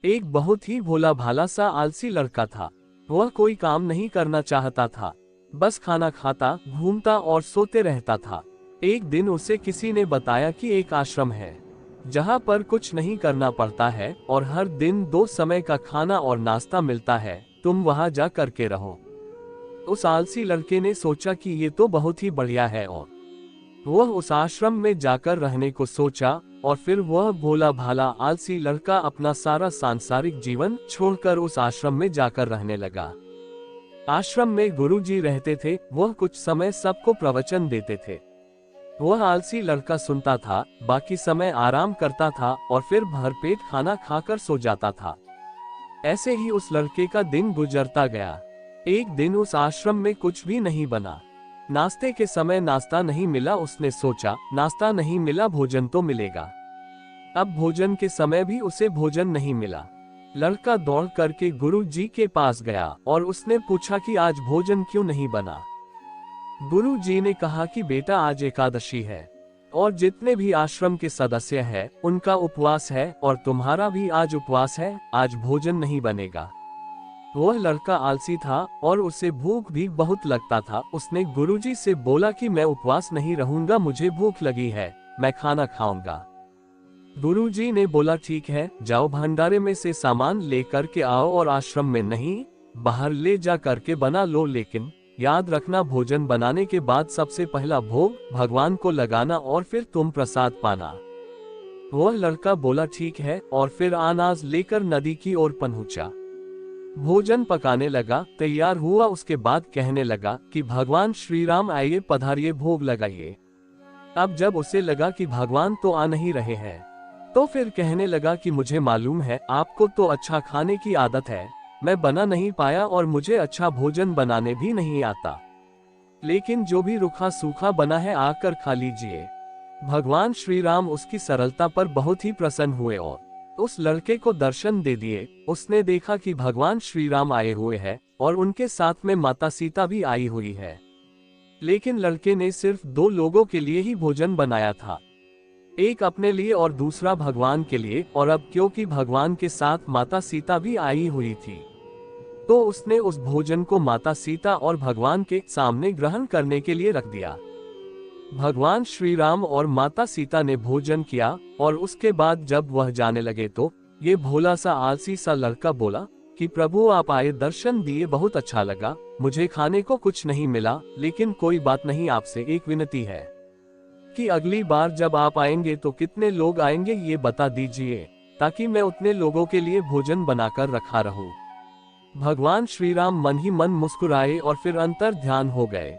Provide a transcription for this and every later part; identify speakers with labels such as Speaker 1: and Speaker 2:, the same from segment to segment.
Speaker 1: एक बहुत ही भोला भाला सा आलसी लड़का था। वह कोई काम नहीं करना चाहता था, बस खाना खाता, घूमता और सोते रहता था। एक दिन उसे किसी ने बताया कि एक आश्रम है जहाँ पर कुछ नहीं करना पड़ता है और हर दिन 2 समय का खाना और नाश्ता मिलता है, तुम वहाँ जा करके रहो। उस आलसी लड़के ने सोचा कि ये तो बहुत ही बढ़िया है और वह उस आश्रम में जाकर रहने को सोचा। और फिर वह भोला भाला आलसी लड़का अपना सारा सांसारिक जीवन छोड़कर उस आश्रम में जाकर रहने लगा। आश्रम में गुरुजी रहते थे, वह कुछ समय सबको प्रवचन देते थे। वह आलसी लड़का सुनता था, बाकी समय आराम करता था और फिर भरपेट खाना खाकर सो जाता था। ऐसे ही उस लड़के का दिन गुजरता गया। एक दिन उस आश्रम में कुछ भी नहीं बना। नाश्ते के समय नाश्ता नहीं मिला। उसने सोचा, नाश्ता नहीं मिला, भोजन तो मिलेगा। अब भोजन के समय भी उसे भोजन नहीं मिला। लड़का दौड़ करके गुरु जी के पास गया और उसने पूछा कि आज भोजन क्यों नहीं बना। गुरु जी ने कहा कि बेटा, आज एकादशी है और जितने भी आश्रम के सदस्य हैं उनका उपवास है और तुम्हारा भी आज उपवास है, आज भोजन नहीं बनेगा। वह लड़का आलसी था और उसे भूख भी बहुत लगता था। उसने गुरुजी से बोला कि मैं उपवास नहीं रहूंगा, मुझे भूख लगी है, मैं खाना खाऊंगा। गुरुजी ने बोला ठीक है, जाओ भंडारे में से सामान लेकर के आओ और आश्रम में नहीं, बाहर ले जा करके बना लो, लेकिन याद रखना भोजन बनाने के बाद सबसे पहला भोग भगवान को लगाना और फिर तुम प्रसाद पाना। वह लड़का बोला ठीक है और फिर अनाज लेकर नदी की ओर पहुंचा। भोजन पकाने लगा, तैयार हुआ। उसके बाद कहने लगा कि भगवान श्री राम आइए, पधारिए, भोग लगाइए। अब जब उसे लगा कि भगवान तो आ नहीं रहे हैं, तो फिर कहने लगा कि मुझे मालूम है आपको तो अच्छा खाने की आदत है, मैं बना नहीं पाया और मुझे अच्छा भोजन बनाने भी नहीं आता, लेकिन जो भी रूखा सूखा बना है आकर खा लीजिए। भगवान श्री राम उसकी सरलता पर बहुत ही प्रसन्न हुए और उस लड़के को दर्शन दे दिए। उसने देखा कि भगवान श्री राम आए हुए हैं और उनके साथ में माता सीता भी आई हुई है, लेकिन लड़के ने सिर्फ 2 लोगों के लिए ही भोजन बनाया था, एक अपने लिए और दूसरा भगवान के लिए। और अब क्योंकि भगवान के साथ माता सीता भी आई हुई थी, तो उसने उस भोजन को माता सीता और भगवान के सामने ग्रहण करने के लिए रख दिया। भगवान श्री राम और माता सीता ने भोजन किया और उसके बाद जब वह जाने लगे तो ये भोला सा आलसी सा लड़का बोला कि प्रभु आप आए, दर्शन दिए, बहुत अच्छा लगा, मुझे खाने को कुछ नहीं मिला, लेकिन कोई बात नहीं, आपसे एक विनती है कि अगली बार जब आप आएंगे तो कितने लोग आएंगे ये बता दीजिए, ताकि मैं उतने लोगों के लिए भोजन बनाकर रखा रहूं। भगवान श्री राम मन ही मन मुस्कुराए और फिर अंतर ध्यान हो गए।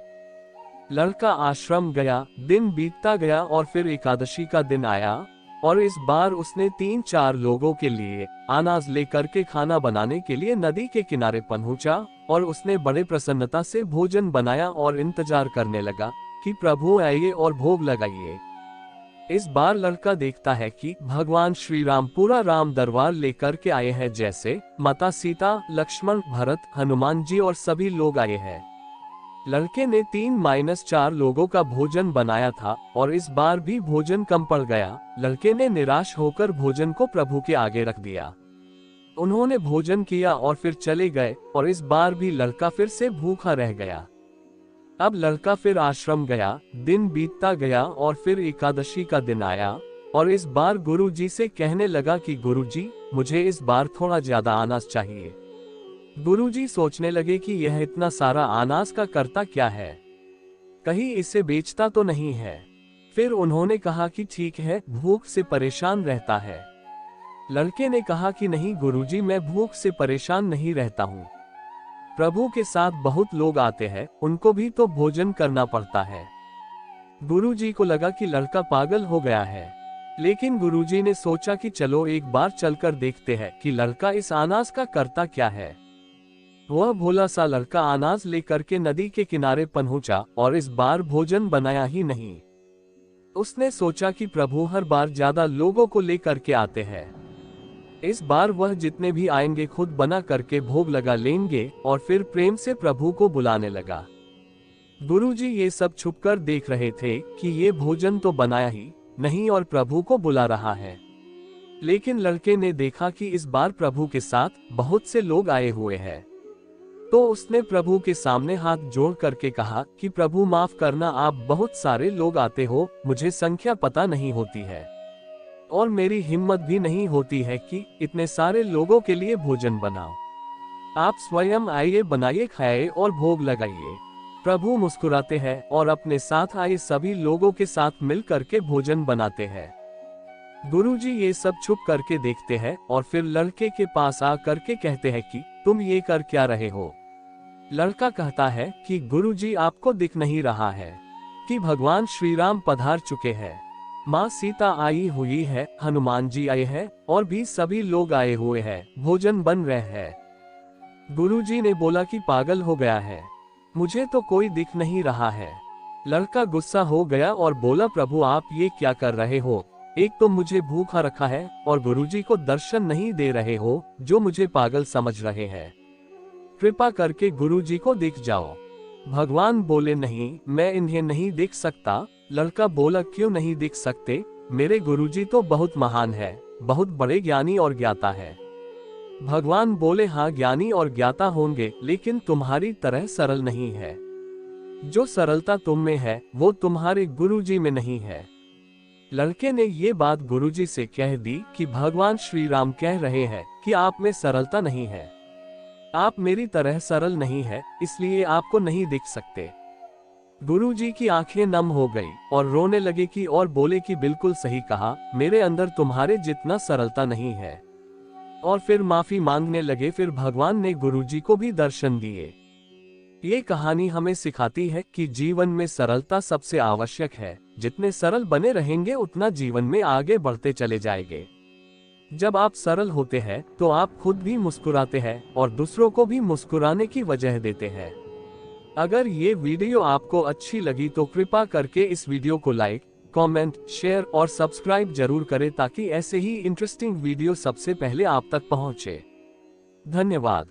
Speaker 1: लड़का आश्रम गया, दिन बीतता गया और फिर एकादशी का दिन आया और इस बार उसने 3-4 लोगों के लिए अनाज लेकर के खाना बनाने के लिए नदी के किनारे पहुंचा और उसने बड़े प्रसन्नता से भोजन बनाया और इंतजार करने लगा कि प्रभु आइए और भोग लगाइए। इस बार लड़का देखता है कि भगवान श्री राम पूरा राम दरबार लेकर के आए हैं, जैसे माता सीता, लक्ष्मण, भरत, हनुमान जी और सभी लोग आए हैं। लड़के ने 3-4 लोगों का भोजन बनाया था और इस बार भी भोजन कम पड़ गया। लड़के ने निराश होकर भोजन को प्रभु के आगे रख दिया। उन्होंने भोजन किया और फिर चले गए और इस बार भी लड़का फिर से भूखा रह गया। अब लड़का फिर आश्रम गया, दिन बीतता गया और फिर एकादशी का दिन आया और इस बार गुरुजी से कहने लगा कि गुरुजी, मुझे इस बार थोड़ा ज्यादा अनाज चाहिए। गुरुजी सोचने लगे कि यह इतना सारा अनाज का करता क्या है, कहीं इसे बेचता तो नहीं है। फिर उन्होंने कहा कि ठीक है, भूख से परेशान रहता है। लड़के ने कहा कि नहीं गुरुजी, मैं भूख से परेशान नहीं रहता हूँ, प्रभु के साथ बहुत लोग आते हैं, उनको भी तो भोजन करना पड़ता है। गुरुजी को लगा कि लड़का पागल हो गया है, लेकिन गुरुजी ने सोचा कि चलो एक बार चलकर देखते हैं कि लड़का इस अनाज का करता क्या है। वह भोला सा लड़का अनाज लेकर के नदी के किनारे पहुंचा और इस बार भोजन बनाया ही नहीं। उसने सोचा कि प्रभु हर बार ज्यादा लोगों को लेकर के आते हैं, इस बार वह जितने भी आएंगे खुद बना करके भोग लगा लेंगे और फिर प्रेम से प्रभु को बुलाने लगा। गुरुजी ये सब छुपकर देख रहे थे कि ये भोजन तो बनाया ही नहीं और प्रभु को बुला रहा है। लेकिन लड़के ने देखा कि इस बार प्रभु के साथ बहुत से लोग आए हुए हैं। तो उसने प्रभु के सामने हाथ जोड़ करके कहा कि प्रभु माफ करना, आप बहुत सारे लोग आते हो, मुझे संख्या पता नहीं होती है और मेरी हिम्मत भी नहीं होती है कि इतने सारे लोगों के लिए भोजन बनाओ। आप स्वयं आइए, बनाइए, खाइए और भोग लगाइए। प्रभु मुस्कुराते हैं और अपने साथ आए सभी लोगों के साथ मिल करके भोजन बनाते हैं। गुरुजी ये सब छुप करके देखते हैं और फिर लड़के के पास आ करके कहते हैं कि तुम ये कर क्या रहे हो। लड़का कहता है कि गुरुजी, आपको दिख नहीं रहा है कि भगवान श्री राम पधार चुके हैं, माँ सीता आई हुई है, हनुमान जी आए हैं और भी सभी लोग आए हुए हैं, भोजन बन रहे हैं। गुरुजी ने बोला कि पागल हो गया है, मुझे तो कोई दिख नहीं रहा है। लड़का गुस्सा हो गया और बोला, प्रभु आप ये क्या कर रहे हो, एक तो मुझे भूखा रखा है और गुरुजी को दर्शन नहीं दे रहे हो, जो मुझे पागल समझ रहे हैं। कृपा करके गुरुजी को दिख जाओ। भगवान बोले, नहीं, मैं इन्हें नहीं दिख सकता। लड़का बोला, क्यों नहीं दिख सकते, मेरे गुरुजी तो बहुत महान है, बहुत बड़े ज्ञानी और ज्ञाता है। भगवान बोले, हाँ ज्ञानी और ज्ञाता होंगे, लेकिन तुम्हारी तरह सरल नहीं है। जो सरलता तुम में है वो तुम्हारे गुरुजी में नहीं है। लड़के ने ये बात गुरुजी से कह दी कि भगवान श्री राम कह रहे हैं कि आप में सरलता नहीं है, आप मेरी तरह सरल नहीं है, इसलिए आपको नहीं दिख सकते। गुरुजी की आंखें नम हो गई और रोने लगे कि और बोले कि बिल्कुल सही कहा, मेरे अंदर तुम्हारे जितना सरलता नहीं है। और फिर माफी मांगने लगे। फिर भगवान ने गुरुजी को भी दर्शन दिए। ये कहानी हमें सिखाती है कि जीवन में सरलता सबसे आवश्यक है। जितने सरल बने रहेंगे उतना जीवन में आगे बढ़ते चले जाएंगे। जब आप सरल होते हैं तो आप खुद भी मुस्कुराते हैं और दूसरों को भी मुस्कुराने की वजह देते हैं। अगर ये वीडियो आपको अच्छी लगी तो कृपा करके इस वीडियो को लाइक, कमेंट, शेयर और सब्सक्राइब जरूर करें ताकि ऐसे ही इंटरेस्टिंग वीडियो सबसे पहले आप तक पहुंचे। धन्यवाद।